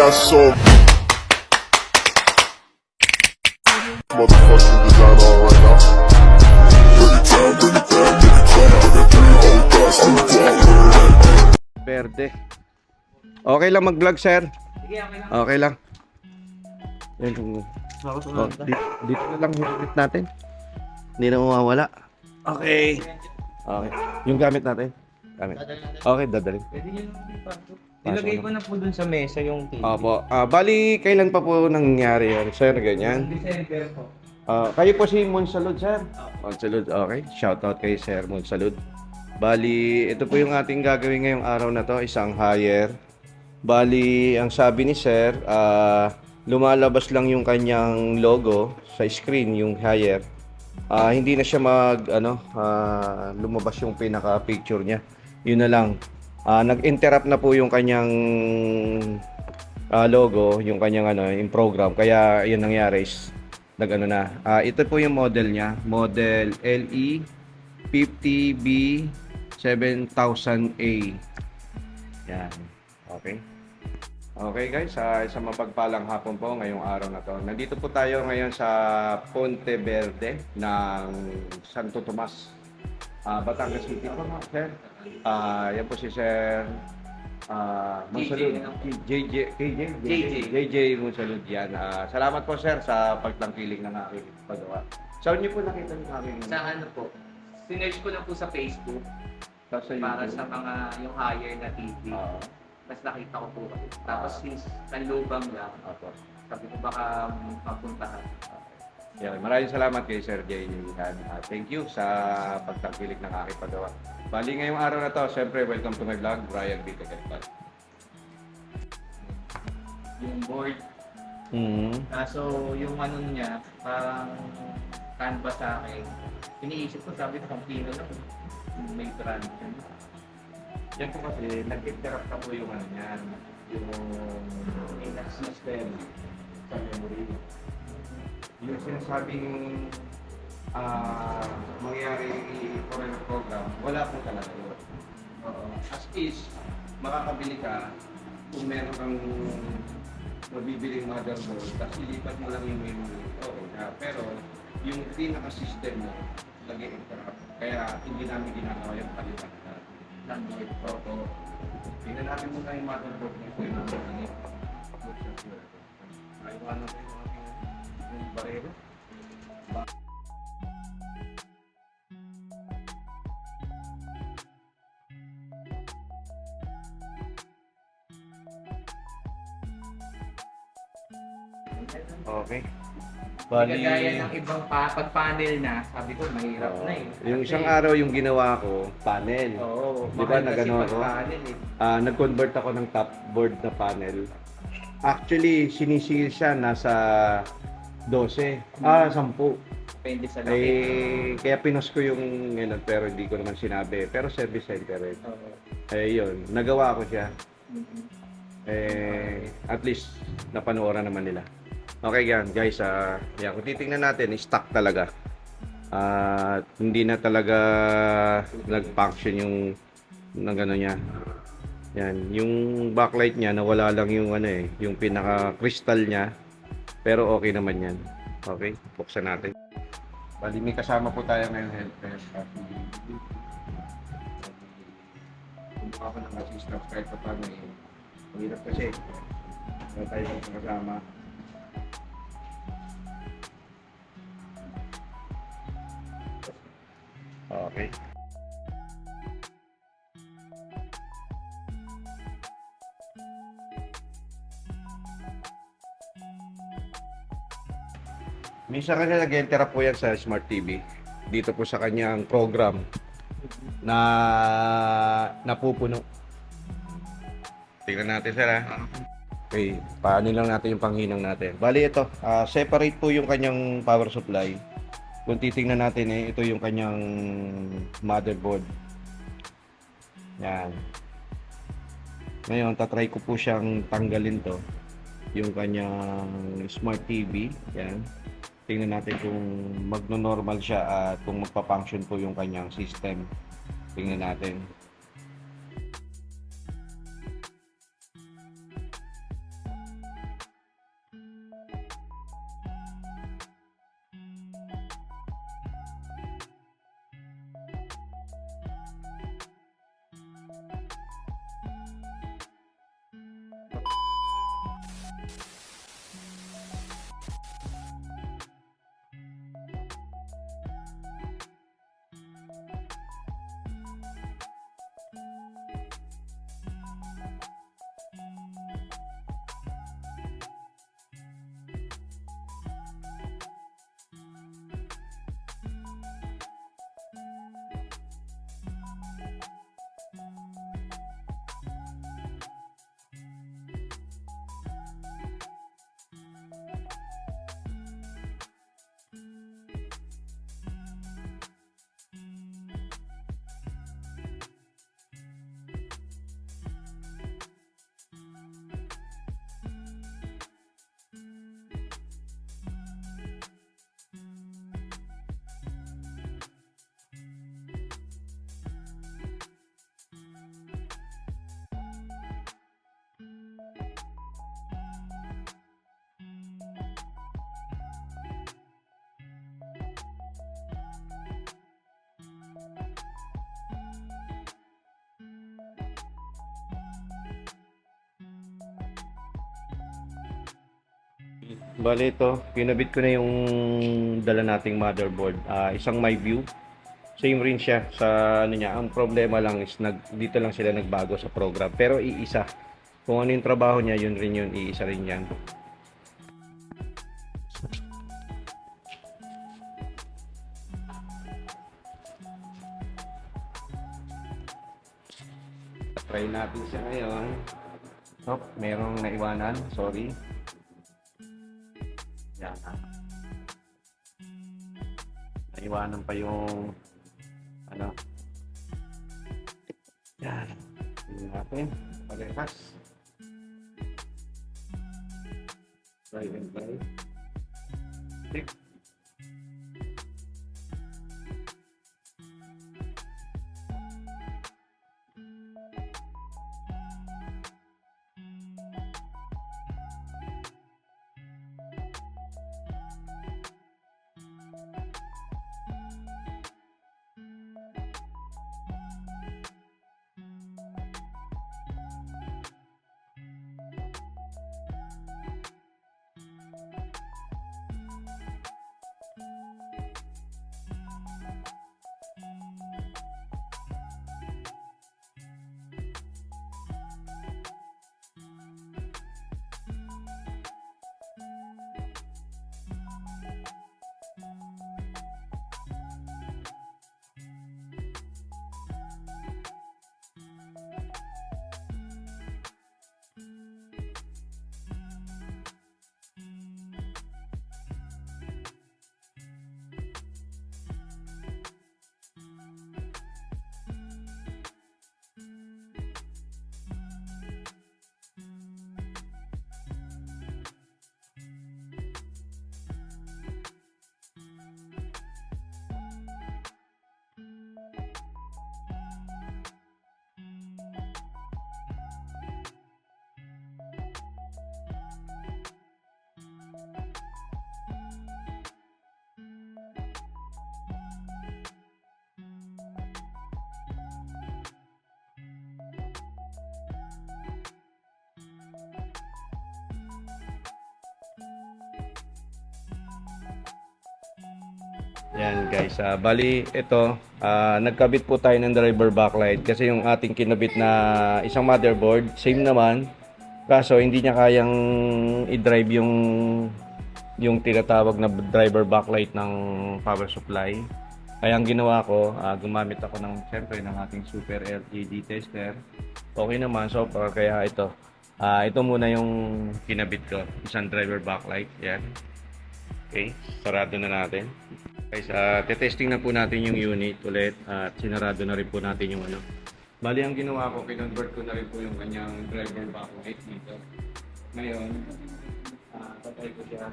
got some motherfucking design on right now. Bring it down, bring it down, make it clap. I got 3 old thoughts on the block. Verde. Okay lang mag-vlog, sir? Sige, okay lang. Okay lang. Yan, dito na lang helmet natin. Hindi na mawawala. Okay. Okay. Yung gamit natin. Gamit. Okay, dadalhin. Pwede nyo naman ipasok. Nilagay ko na po dun sa mesa yung TV. Opo. Bali, kailan pa po nangyari yan, sir? Ganyan. December po. Kayo po si Monsalud, sir? Monsalud, okay. Shoutout kay Sir Monsalud. Bali, ito po yung ating gagawin ngayong araw na to, isang hire. Bali, ang sabi ni Sir, lumalabas lang yung kanyang logo sa screen, yung hire. Hindi na siya lumabas yung pinaka-picture niya. Yun na lang. Nag-interrupt na po yung kanyang logo, yung kanyang yung program. Kaya yun nangyari is ito po yung model niya, model LE50B7000A. Yan. Okay. Okay guys, isang mapagpalang hapon po ngayong araw na to. Nandito po tayo ngayon sa Ponte Verde ng Santo Tomas, Batangas City po, sir. Yan po si Sir Monsalud. JJ Monsalud yan. Salamat po sir sa pagtangkilik ng aking paggawa. Saan niyo po nakita ng aking? Sa ano po? Sinerge ko lang po sa Facebook para sa mga yung higher na TV. Mas nakita ko po kasi. Tapos since kanlubang lang, sabi ko baka mapuntahan. Yeah, maraming salamat kay Sir Jay. Thank you sa pagtangkilik ng aking paggawa. Bali ngayong araw na to, siyempre welcome to my vlog, Brian B. Tagaytay. Yung board. So yung ano niya, parang canvas sa akin. Iniisip ko, sabi ko, kilo na may brand. Yan po kasi, nag-interrupt na po yung yan, yung system sa memory. Yung sinasabing mangyari foreign program, wala po talaga yun. As is, makakabili ka kung meron kang mabibiling motherboard, tapos ilipat mo lang yung memory. Okay na. Pero yung pinaka-system mo, nag-interrupt. Kaya hindi namin ginagawa yung palitan na. Opo. Tingnan namin muna yung motherboard niya. Kung yung motherboard. Ayaw na yung aking barero. Okay. Bali, kagaya ng ibang pag-panel na, sabi ko, mahirap na eh. Yung isang araw yung ginawa ko, panel. Oo, Di ba nagano ako? panel eh. Nag-convert ako ng top board na panel. Actually, sinisil siya nasa 12. 10. Depende sa laki. Kaya pinos ko yung pero hindi ko naman sinabi. Pero service center rin. Yun, nagawa ko siya. At least, napanooran naman nila. Okay yan guys, kung titingnan natin, stock talaga. Hindi na talaga nag-function yung niya. Yan, yung backlight niya nawala lang yung yung pinaka-crystal niya. Pero okay naman yan. Okay, buksan natin. Bali may kasama po tayo ngayon helper. Kung ako nang assist kahit pa paano mahirap kasi. Wala tayong kasama. Okay. Minsan kasi nag-interrupt po yan sa Smart TV. Dito po sa kanyang program na napupuno. Tingnan natin sir Okay, paano lang natin yung panghinang natin. Bali ito, separate po yung kanyang power supply. Kung titingnan natin ito yung kanyang motherboard. Yan. Ngayon, tatry ko po siyang tanggalin to. Yung kanyang Smart TV. Yan. Tingnan natin kung magno-normal siya at kung magpa-function po yung kanyang system. Tingnan natin. Bale ito, kinabit ko na yung dala nating motherboard. Isang MyView. Same rin siya sa ano niya. Ang problema lang is dito lang sila nagbago sa program. Pero iisa. Kung ano yung trabaho niya, yun rin yun. Iisa rin yan. Try natin siya ngayon. Oh, merong naiwanan. Sorry. Yan. Naiwanan pa yung ano. Yan. Tingnan natin. Parehas. Try and try. Tick. Yan guys, bali ito, nagkabit po tayo ng driver backlight kasi yung ating kinabit na isang motherboard, same naman. Kaso hindi niya kayang i-drive yung tinatawag na driver backlight ng power supply. Kaya ang ginawa ko, gumamit ako siyempre ng ating super LED tester. Okay naman, so kaya ito. Ito muna yung kinabit ko, isang driver backlight. Yan. Okay, sarado na natin. Guys, testing na po natin yung unit ulit at sinarado na rin po natin yung ano. Bali, ang ginawa ko, kinonvert ko na rin po yung kanyang driver backlight dito. Ngayon, patay ko siya.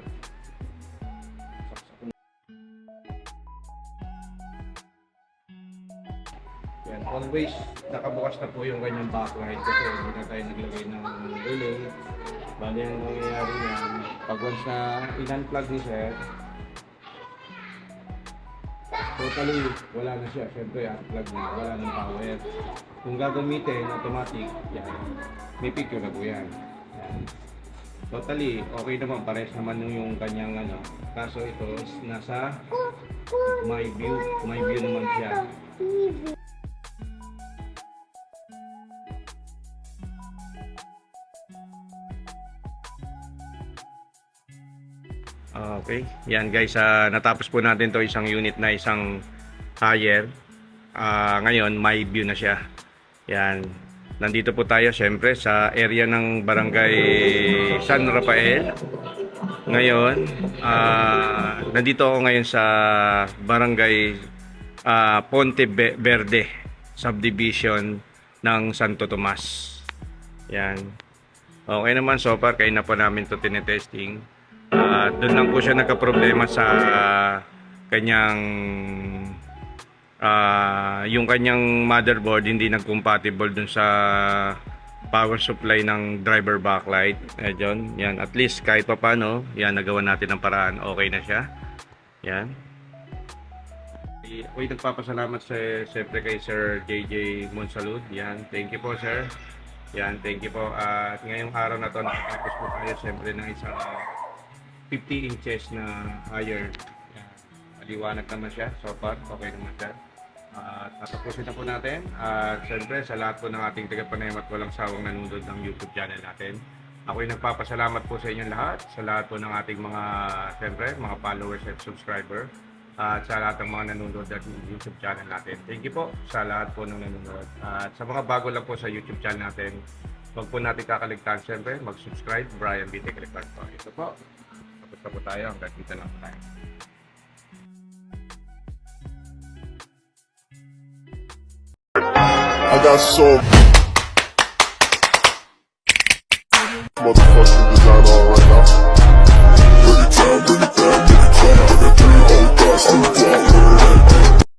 Yan, always nakabukas na po yung kanyang backlight kasi hindi na tayo naglagay ng relay. Bali, ang nangyayari yan, pag once na in-unplug ni sir, totally wala na siya. Siyempre, unplug na, wala ng power. Kung gagamitin, automatic, yan, may picture na po yan. Yan. Totally, okay naman, pares naman yung kanyang ano. Kaso ito, nasa my view naman siya. Okay, yan guys, natapos po natin to isang unit na isang higher. Ngayon, my view na siya. Yan, nandito po tayo syempre sa area ng Barangay San Rafael. Ngayon, nandito ako ngayon sa Barangay Ponte Verde Subdivision ng Santo Tomas. Yan. Okay naman so far, kaya na po namin to tinetesting. Doon lang po siya nagka-problema sa kanyang yung kanyang motherboard hindi nag-compatible dun sa power supply ng driver backlight. Ayun, yan, at least kahit pa paano, yan, nagawa natin ng paraan, okay na siya. Yan. Ako'y nagpapasalamat siyempre kay Sir JJ Monsalud. Yan, thank you po sir. Yan, thank you po. At ngayong araw na to, nakatapos po tayo siyempre ng isang 50 inches na higher. Yan. Maliwanag naman siya. So far, okay naman siya. At tatapusin na po natin. At syempre, sa lahat po ng ating tagapanem at walang sawang nanonood ng YouTube channel natin. Ako'y nagpapasalamat po sa inyong lahat. Sa lahat po ng ating mga, syempre, mga followers at subscriber. At sa lahat ng mga nanonood at YouTube channel natin. Thank you po sa lahat po ng nanonood. At sa mga bago lang po sa YouTube channel natin, huwag po natin kakaligtaan syempre, mag-subscribe. Brian B. Teclipan po. Ito po. Tapos na po tayo. Hanggang dito lang po tayo. I got so